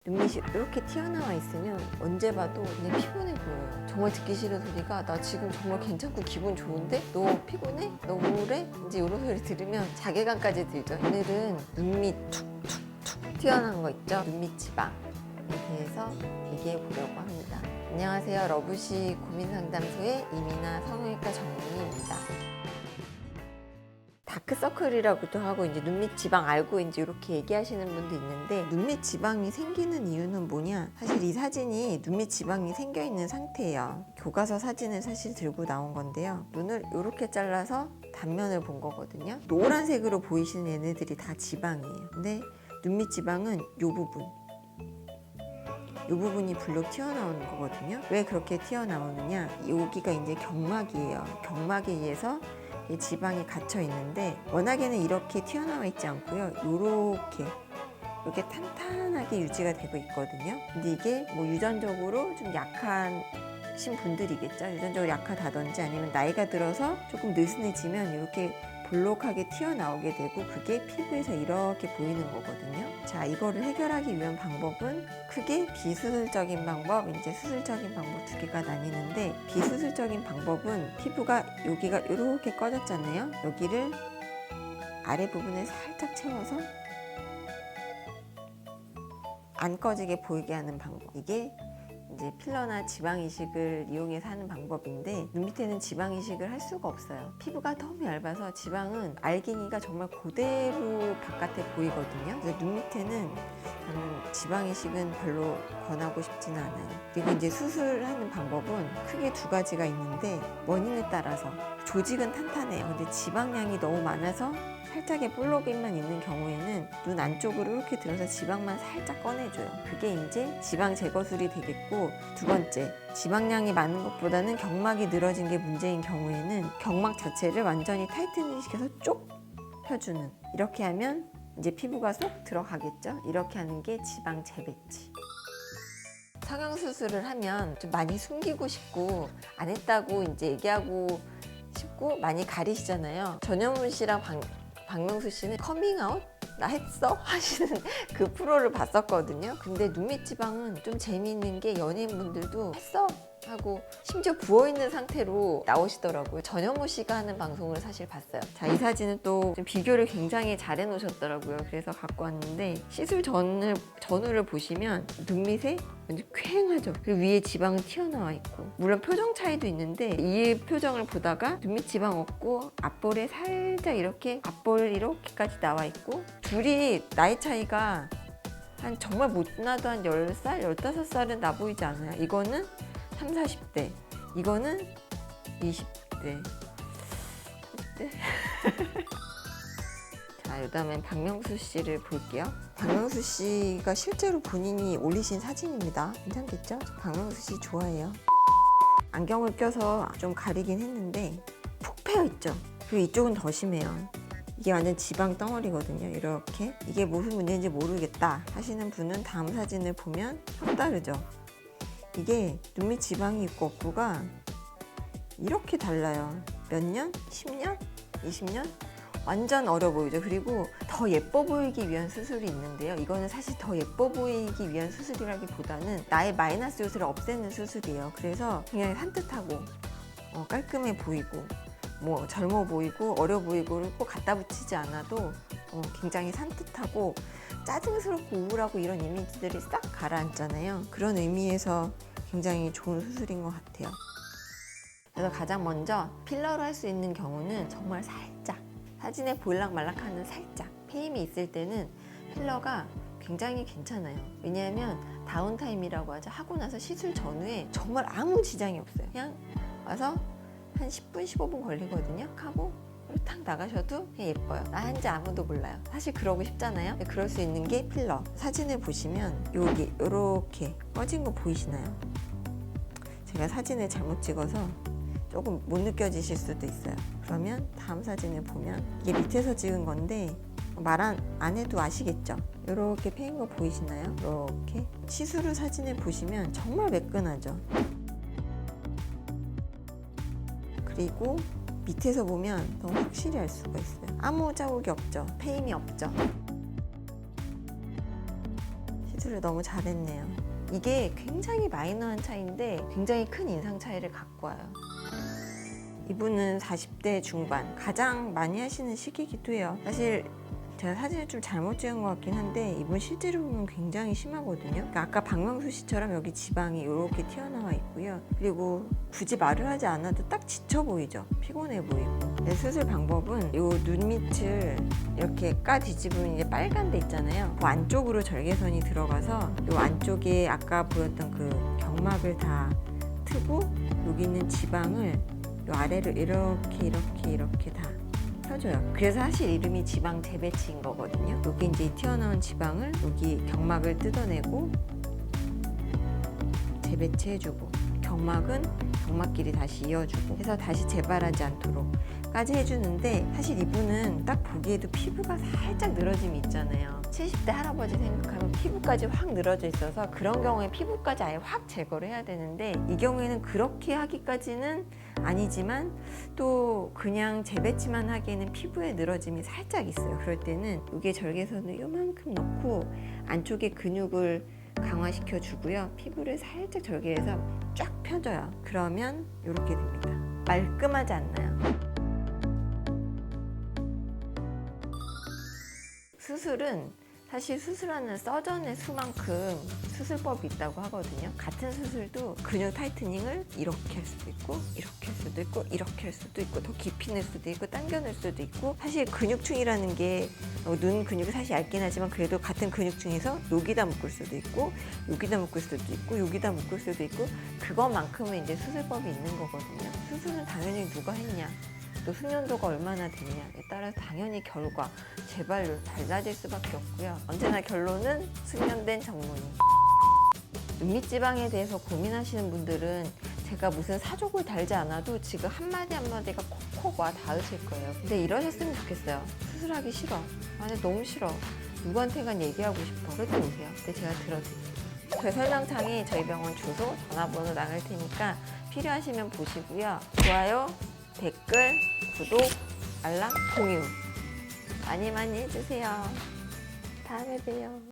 눈밑이 이렇게 튀어나와 있으면 언제 봐도 그냥 피곤해 보여요. 정말 듣기 싫은 소리가 나 지금 정말 괜찮고 기분 좋은데? 너 피곤해? 너 우울해? 이제 이런 소리 들으면 자괴감까지 들죠. 오늘은 눈밑 툭툭툭 튀어나온 거 있죠? 눈밑 지방에 대해서 얘기해 보려고 합니다. 안녕하세요. 러브시 고민상담소의 이민아 성형외과 전문의입니다. 다크서클이라고도 하고 이제 눈밑 지방 알고 이제 이렇게 얘기하시는 분도 있는데, 눈밑 지방이 생기는 이유는 뭐냐? 사실 이 사진이 눈밑 지방이 생겨 있는 상태예요. 교과서 사진을 사실 들고 나온 건데요. 눈을 이렇게 잘라서 단면을 본 거거든요. 노란색으로 보이시는 얘네들이 다 지방이에요. 근데 눈밑 지방은 이 부분이 불룩 튀어나오는 거거든요. 왜 그렇게 튀어나오느냐? 여기가 이제 경막이에요. 경막에 의해서 이 지방이 갇혀 있는데, 워낙에는 이렇게 튀어나와 있지 않고요. 이렇게 탄탄하게 유지가 되고 있거든요. 근데 이게 뭐 유전적으로 좀 약하신 분들이겠죠. 유전적으로 약하다든지 아니면 나이가 들어서 조금 느슨해지면 이렇게 볼록하게 튀어나오게 되고, 그게 피부에서 이렇게 보이는 거거든요. 자, 이거를 해결하기 위한 방법은 크게 비수술적인 방법, 이제 수술적인 방법 두 개가 나뉘는데, 비수술적인 방법은 피부가 여기가 이렇게 꺼졌잖아요. 여기를 아래 부분에 살짝 채워서 안 꺼지게 보이게 하는 방법. 이게 이제 필러나 지방 이식을 이용해서 하는 방법인데, 눈 밑에는 지방 이식을 할 수가 없어요. 피부가 너무 얇아서 지방은 알갱이가 정말 그대로 바깥에 보이거든요. 그래서 눈 밑에는 저는 지방 이식은 별로 권하고 싶지는 않아요. 그리고 이제 수술하는 방법은 크게 두 가지가 있는데, 원인에 따라서 조직은 탄탄해요. 근데 지방량이 너무 많아서 살짝의 볼록임만 있는 경우에는 눈 안쪽으로 이렇게 들어서 지방만 살짝 꺼내줘요. 그게 이제 지방 제거술이 되겠고, 두 번째, 지방량이 많은 것보다는 경막이 늘어진 게 문제인 경우에는 경막 자체를 완전히 타이트닝 시켜서 쪽 펴주는, 이렇게 하면 이제 피부가 쏙 들어가겠죠. 이렇게 하는 게 지방 재배치. 성형수술을 하면 좀 많이 숨기고 싶고 안 했다고 이제 얘기하고 싶고 많이 가리시잖아요. 전현무 씨랑 박명수 씨는 커밍아웃? 나 했어? 하시는 그 프로를 봤었거든요. 근데 눈밑 지방은 좀 재미있는 게 연예인분들도 했어? 하고 심지어 부어있는 상태로 나오시더라고요. 전현무 씨가 하는 방송을 사실 봤어요. 자, 이 사진은 또 좀 비교를 굉장히 잘 해놓으셨더라고요. 그래서 갖고 왔는데, 시술 전후를 보시면 눈밑에 완전 퀭하죠. 그리고 위에 지방은 튀어나와 있고, 물론 표정 차이도 있는데 이 표정을 보다가 눈밑 지방 없고 앞볼에 살짝 이렇게 앞볼 이렇게까지 나와 있고, 둘이 나이 차이가 한 정말 못나도 한 10살, 15살은 나 보이지 않아요. 이거는 30, 40대, 이거는 20대. 자, 그다음엔 박명수 씨를 볼게요. 박명수 씨가 실제로 본인이 올리신 사진입니다. 괜찮겠죠? 박명수 씨 좋아해요. 안경을 껴서 좀 가리긴 했는데 푹 패여 있죠. 그리고 이쪽은 더 심해요. 이게 완전 지방 덩어리거든요. 이렇게. 이게 무슨 문제인지 모르겠다 하시는 분은 다음 사진을 보면 확 다르죠. 이게 눈밑 지방이 있고 없고가 이렇게 달라요. 몇 년? 10년? 20년? 완전 어려 보이죠. 그리고 더 예뻐 보이기 위한 수술이 있는데요. 이거는 사실 더 예뻐 보이기 위한 수술이라기보다는 나의 마이너스 요소를 없애는 수술이에요. 그래서 그냥 산뜻하고 깔끔해 보이고, 뭐 젊어 보이고 어려 보이고를 꼭 갖다 붙이지 않아도 굉장히 산뜻하고 짜증스럽고 우울하고 이런 이미지들이 싹 가라앉잖아요. 그런 의미에서 굉장히 좋은 수술인 것 같아요. 그래서 가장 먼저 필러로 할 수 있는 경우는 정말 살짝, 사진에 보일락말락하는 살짝 페임이 있을 때는 필러가 굉장히 괜찮아요. 왜냐하면 다운타임이라고 하죠. 하고 나서 시술 전후에 정말 아무 지장이 없어요. 그냥 와서 한 10분, 15분 걸리거든요. 하고 탁 나가셔도 그냥 예뻐요. 나 한지 아무도 몰라요. 사실 그러고 싶잖아요. 그럴 수 있는 게 필러. 사진을 보시면 여기 이렇게 꺼진 거 보이시나요? 제가 사진을 잘못 찍어서 조금 못 느껴지실 수도 있어요. 그러면 다음 사진을 보면 이게 밑에서 찍은 건데 말 안 해도 아시겠죠? 이렇게 패인 거 보이시나요? 이렇게 시술 후 사진을 보시면 정말 매끈하죠. 그리고 밑에서 보면 더 확실히 알 수가 있어요. 아무 자국이 없죠. 페임이 없죠. 수술을 너무 잘했네요. 이게 굉장히 마이너한 차이인데 굉장히 큰 인상 차이를 갖고 와요. 이분은 40대 중반, 가장 많이 하시는 시기이기도 해요. 사실 제가 사진을 좀 잘못 찍은 것 같긴 한데 이분 실제로 보면 굉장히 심하거든요. 그러니까 아까 박명수 씨처럼 여기 지방이 이렇게 튀어나와 있고요. 그리고 굳이 말을 하지 않아도 딱 지쳐 보이죠. 피곤해 보이고. 네, 수술 방법은 이 눈 밑을 이렇게 까 뒤집으면 이제 빨간 데 있잖아요. 그 안쪽으로 절개선이 들어가서 이 안쪽에 아까 보였던 그 경막을 다 트고 여기 있는 지방을 이 아래로 이렇게 다 펴줘요. 그래서 사실 이름이 지방 재배치인 거거든요. 여기 이제 튀어나온 지방을 여기 경막을 뜯어내고 재배치해주고, 경막은 경막끼리 다시 이어주고 해서 다시 재발하지 않도록까지 해주는데, 사실 이분은 딱 보기에도 피부가 살짝 늘어짐이 있잖아요. 70대 할아버지 생각하면 피부까지 확 늘어져 있어서 그런 경우에 피부까지 아예 확 제거를 해야 되는데, 이 경우에는 그렇게 하기까지는 아니지만 또 그냥 재배치만 하기에는 피부에 늘어짐이 살짝 있어요. 그럴 때는 여기에 절개선을 요만큼 넣고 안쪽에 근육을 강화시켜 주고요. 피부를 살짝 절개해서 쫙 펴줘요. 그러면 이렇게 됩니다. 말끔하지 않나요? 수술은 사실 수술하는 서전의 수만큼 수술법이 있다고 하거든요. 같은 수술도 근육 타이트닝을 이렇게 할 수도 있고, 이렇게 할 수도 있고, 이렇게 할 수도 있고, 더 깊이 낼 수도 있고, 당겨낼 수도 있고, 사실 근육층이라는 게 눈 근육이 사실 얇긴 하지만 그래도 같은 근육층에서 여기다 묶을 수도 있고, 여기다 묶을 수도 있고, 여기다 묶을 수도 있고, 그것만큼은 이제 수술법이 있는 거거든요. 수술은 당연히 누가 했냐, 또 숙련도가 얼마나 되느냐에 따라 당연히 결과, 재발률 달라질 수밖에 없고요. 언제나 결론은 숙련된 전문의. 눈밑지방에 대해서 고민하시는 분들은 제가 무슨 사족을 달지 않아도 지금 한마디 한마디가 콕콕 와 닿으실 거예요. 근데 이러셨으면 좋겠어요. 수술하기 싫어. 아니 너무 싫어. 누구한테간 얘기하고 싶어. 그럴 때 오세요. 그때 제가 들어드릴게요. 저희 설명창에 저희 병원 주소, 전화번호 나갈 테니까 필요하시면 보시고요. 좋아요, 댓글, 구독, 알람, 공유 많이 해주세요. 다음에 봬요.